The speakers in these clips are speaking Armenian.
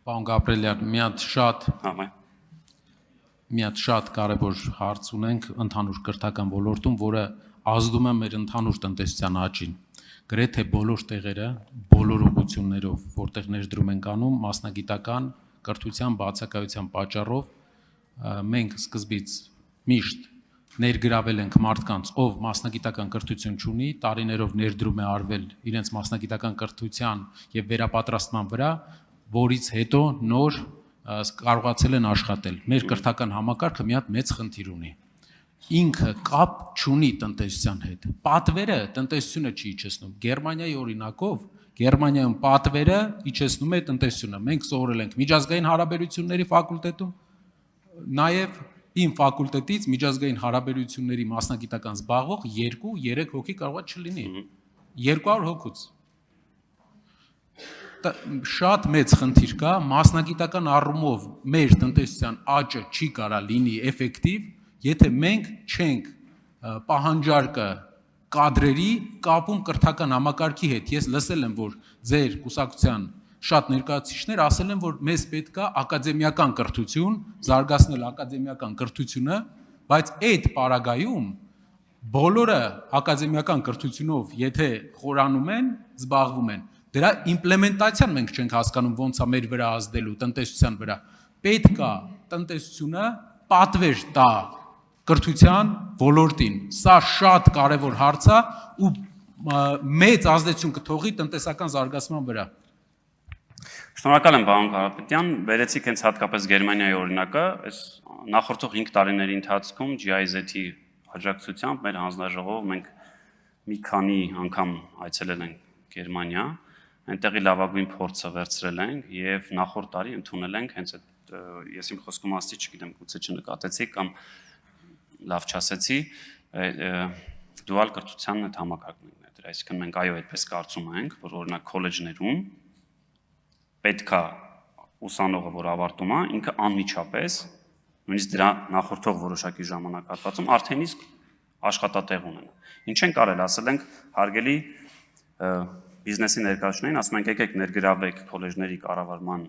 Պարոն Գաբրելյան, մի հատ շատ կարևոր հարց ունենք ընդհանուր կրթական ոլորտում, որը ազդում է մեր ընդհանուր տնտեսության աճին։ Գրեթե բոլոր տեղերը, բոլոր ուղղություններով, որտեղ ներդրում ենք անում, մասնագիտական կրթության բացակայության պատճառով մենք սկզբից միշտ ներգրավել ենք մարդկանց, ով մասնագիտական կրթություն չունի, տարիներով ներդրում է արվել իրենց մասնագիտական կրթության եւ վերապատրաստման վրա, որից հետո նոր կարողացել են աշխատել։ Մեր կրթական համակարգը մի հատ մեծ խնդիր ունի։ Ինքը կապ չունի տնտեսության հետ։ Պատվերը տնտեսությունը չի իջեցնում։ Գերմանիայի օրինակով Գերմանիայում պատվերը իջեցնում է տնտեսությունը։ Մենք սովորել ենք միջազգային հարաբերությունների ֆակուլտետում, նաեւ իմ ֆակուլտետից միջազգային հարաբերությունների մասնագիտական զբաղվող 2-3 հոգի կարող է չլինի։ 200 հոգուց։ Շատ մեծ խնդիր կա, մասնագիտական առումով մեր տնտեսության աճը չի կարա լինի էֆեկտիվ, եթե մենք չենք պահանջարկը կադրերի կապում կրթական համակարգի հետ։ Ես լսել եմ, որ ձեր կուսակցության շատ ներկայացուցիչներ ասել են, որ մեզ պետք է ակադեմիական կրթություն, զարգացնել ակադեմիական կրթությունը, բայց այդ պարագայում բոլորը ակադեմիական կրթությունով, եթե խորանում են, զբաղվում են, դրա իմպլեմենտացիան մենք չենք հասկանում ոնց է մեր վրա ազդելու տնտեսության վրա։ Պետք է տնտեսությունը պատվեր տա կրթության ոլորտին։ Սա շատ կարևոր հարց է ու մեծ ազդեցություն կթողի տնտեսական զարգացման վրա։ Շնորհակալ եմ, պարոն Կարապետյան, վերեցիք հենց հատկապես Գերմանիայի օրինակը, այս նախորդող 5 տարիների ընթացքում GIZ-ի աջակցությամբ մեր հանձնաժողով մենք մի քանի անգամ այցելել ենք Գերմանիա, այնտեղի լավագույն փորձը վերցրել ենք եւ նախորդ տարի ընդունել ենք հենց այդ ես իմ խոսքում ասացի, չգիտեմ, գուցե չնկատեցի կամ լավ չասեցի, դուալ կրթության այդ համակարգն է դրա, այսինքն մենք այո այդպես կարծում ենք, որ օրինակ քոլեջներում պետքա ուսանողը, որ ավարտում է, ինքը անմիջապես, նույնիսկ դրա նախորդող որոշակի ժամանակահատվածում արդեն իսկ աշխատատեղ ունենա։ Ինչ ենք արել, ասել ենք հարգելի բիզնեսի ներկայացուցիչներին, ասում ենք եկեք ներգրավեք քոլեջների կառավարման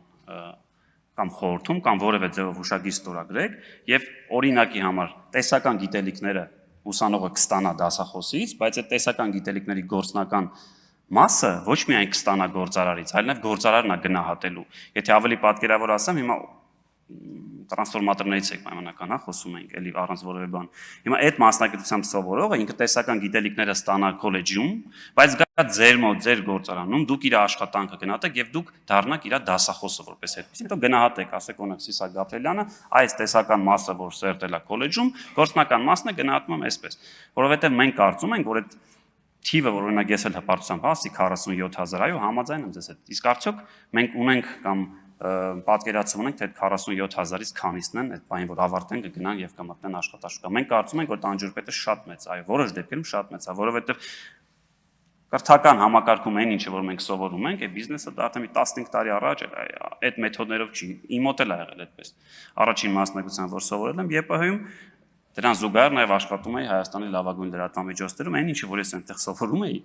կամ խորհրդում կամ որևէ ձևով հուշագիր ստորագրեք եւ օրինակի համար տեսական գիտելիքները ուսանողը կստանա դասախոսից, բայց այդ տեսական գիտելիքների գործնական մասը ոչ միայն կստանա գործարարից, այլ նաև գործարարն է գնահատելու։ Եթե ավելի պատկերավոր ասեմ, հիմա տրանսֆորմատորներից եք պայմանական, խոսում ենք, էլի առանց որևէ բան։ Հիմա այդ մասնագիտությամբ սովորողը ինքը տեսական գիտելիքները ստանա քոլեջում, բայց գա ձեր մոտ, ձեր գործարանում, դուք իր աշխատանքը գնահատեք եւ դուք դառնաք իր դասախոսը որպես այդպես։ Հետո գնահատեք, ասեք օրինակ Սիսակ Գաբրելյանը, այս տեսական մասը, որ սերտել է քոլեջում, գործնական մասն է գնահատվում այսպես, որովհետեւ մենք կարծում ենք, որ այդ թիվը, որ օրինակ ես էլ հպարտությամբ ասի 47000, այո, համաձայն եմ ձեզ հետ։ Իսկ արդյոք մենք ունենք կամ պատկերացում ունենք, թե այդ 47000-ից քանիսն են այդ բանին, որ ավարտեն կգնան եւ կմտնեն աշխատաշուկա։ Մենք կարծում ենք, որ տանջուրպետը շատ մեծ է, այո, որոշ դեպքերում շատ մեծ է, որովհետեւ կրթական համակարգում այն ինչը որ մենք սովորում ենք, այդ բիզնեսը դա արդեն 15 տարի առաջ այդ մեթոդներով չի։ Իմ մոտ էլ ա եղել այդպես։ Առաջին մասնակցության, որ սովորել եմ ԵՊՀ-ում, դրան զուգահեռ նաև աշխատում էի Հայաստանի լավագույն լրատվամիջոցներում, այն ինչը որ ես այնտեղ սովորում էի,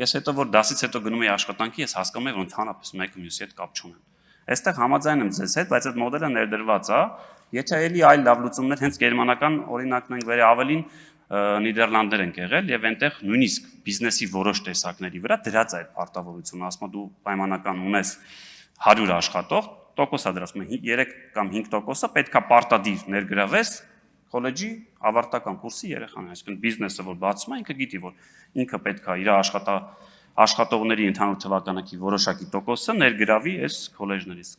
ես հետո որ դասից հետո գնում էի աշխատանքի, ես հասկանում էի, որ ընդհանրապես մեկը մյուսի հետ կապ չունեն։ Այստեղ համաձայն եմ ձեզ հետ, բայց այդ մոդելը ներդրված է, եթե էլի այլ լավ լուծումներ, հենց գերմանական օրինակն ենք վերի ավելին Նիդերլանդներ են եղել եւ այնտեղ նույնիսկ բիզնեսի որոշ տեսակների վրա դրած է այդ պարտավորությունը, ասում դու պայմանական ունես 100 աշխատող, տոկոսա դրած 3 կամ 5%-ը պետքա պարտադիր ներգրավես քոլեջի ավարտական կուրսի երեխան, այսինքն բիզնեսը որ բացում է, ինքը գիտի, որ ինքը պետքա իր աշխատողների ընդհանուր թվականակի որոշակի տոկոսը ներգրավի այս քոլեջներից։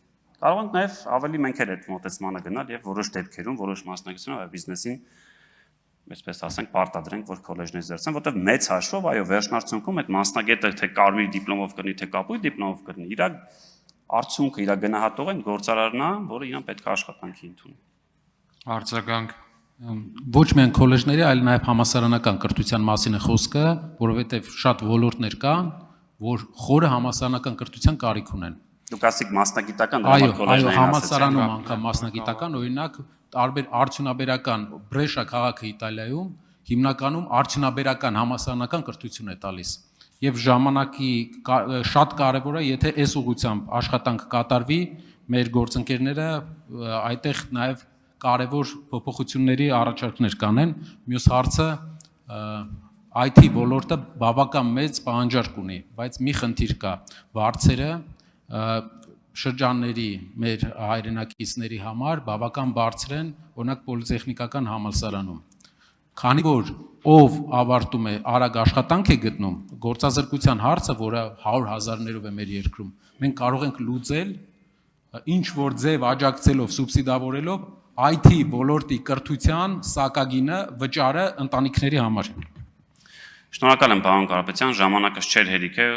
Կարող ենք նաև ավելի մենք էլ այդ մոտեցմանը գնալ եւ որոշ դեպքերում, որոշ մասնակիցներով բիզնեսին, այսպես ասենք, պարտադրենք, որ քոլեջներից դարձան, որտեղ մեծ հաշվով, այո, վերջնարդյունքում այդ մասնագետը թե կարմիր դիպլոմով կրնի, թե կապույտ դիպլոմով կրնի, իր արդյունքը, իր գնահատողը այն գործարարն է, որը իրան պետք է աշխատանքի ընդունի։ Արձագանք ոչ միայն քոլեջների, այլ նաև համալսարանական կրթության մասին է խոսքը, որովհետև շատ ոլորտներ կան, որ խորը համալսարանական կրթության կարիք ունեն։ Դուք ասեք մասնագիտական այո, համալսարանում անգամ մասնագիտական, օրինակ տարբեր արդյունաբերական Բրեշա քաղաքը Իտալիայում հիմնականում արդյունաբերական համալսարանական կրթություն է տալիս։ Եվ ժամանակի շատ կարևոր է, եթե այս ուղղությամբ աշխատանք կատարվի, մեր գործընկերները այդտեղ նաև կարևոր փոփոխությունների առաջարկներ կանեն։ Մյուս հարցը IT ոլորտը բավական մեծ պահանջարկ ունի, բայց մի խնդիր կա, վարձերը շրջանների մեր հայրենակիցների համար բավական բարձր են, օրինակ պոլիտեխնիկական համալսարանում։ Քանի որ ով ավարտում է արագ աշխատանք է գտնում, գործազրկության հարցը, որը 100,000-ներով է մեր երկրում, մենք կարող ենք լուծել ինչ որ ձև աջակցելով, սուբսիդավորելով IT ոլորտի կրթության սակագինը, վճարը ընտանիքների համար։ Շնորհակալ եմ պարոն Կարապետյան, ժամանակս չէր հերիք է,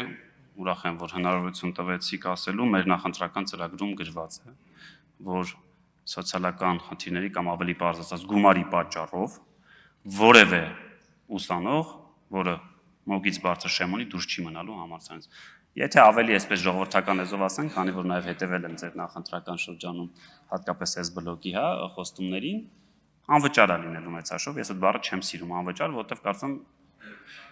ուրախ եմ, որ հնարավորություն տվեցիք ասելու, մեր նախընտրական ծրագրում գրված է, որ սոցիալական խնդիրների կամ ավելի պարզ ասած գումարի պատճառով որևէ ուսանող, որը մոգից բարձր շեմ ունի, դուրս չի մնալու համալսարանից։ Եթե ավելի այսպես ժողովրդական լեզվով ասենք, քանի որ նաև հետևել եմ ձեր նախընտրական շրջանում, հատկապես այս բլոկի խոստումներին, անվճար է լինելու մեծ հաշվով, ես այդ բառը չեմ սիրում անվճար, որովհետև կարծում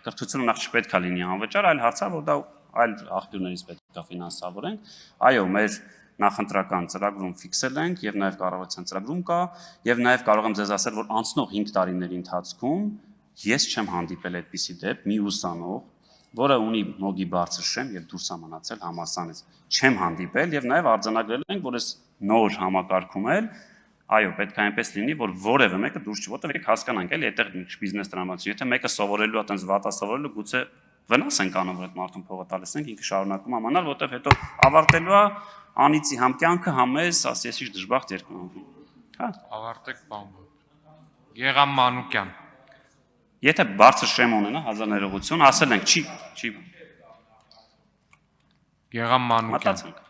կրթությունը նախ չպետք է լինի անվճար, այլ հարցը, որ դա այլ աղբյուրներից պետք է ֆինանսավորենք։ Այո, մեր նախընտրական ծրագրում ֆիքսել ենք եւ նաեւ կառավարության ծրագրում կա եւ նաեւ կարող եմ ձեզ ասել, որ անցնող 5 տարիների ընթացքում ես չեմ հանդիպել այդպիսի դեպք մի ուսանող, որը ունի մոգի բարձր շեմ եւ դուրս է մնացել համալսարանից։ Չեմ հանդիպել եւ նաեւ արձանագրել ենք, որ այս նոր համակարգում էլ այո, պետք է այնպես լինի, որ որևէ մեկը դուրս չի, որտեղ եք հասկանանք, էլի այդտեղ բիզնես տրամադրություն, եթե մեկը սովորելու է, այտենց վատա սովորելու, գուցե վնաս ենք անում, որ այդ մարդուն փողը տալիս ենք, ինքը շարունակում է ամանալ, որտեղ հետո ավարտելու է անիծի համ կյանքը, համ էս, ասես ինչ դժբախտ երկու։ Հա։ Ավարտեք բան։ Գեգամ Մանուկյան։ Եթե բարձր շեմ ունենա, հազար ներողություն, ասել ենք, չի։ Գեգամ Մանուկյան։ Մտածենք։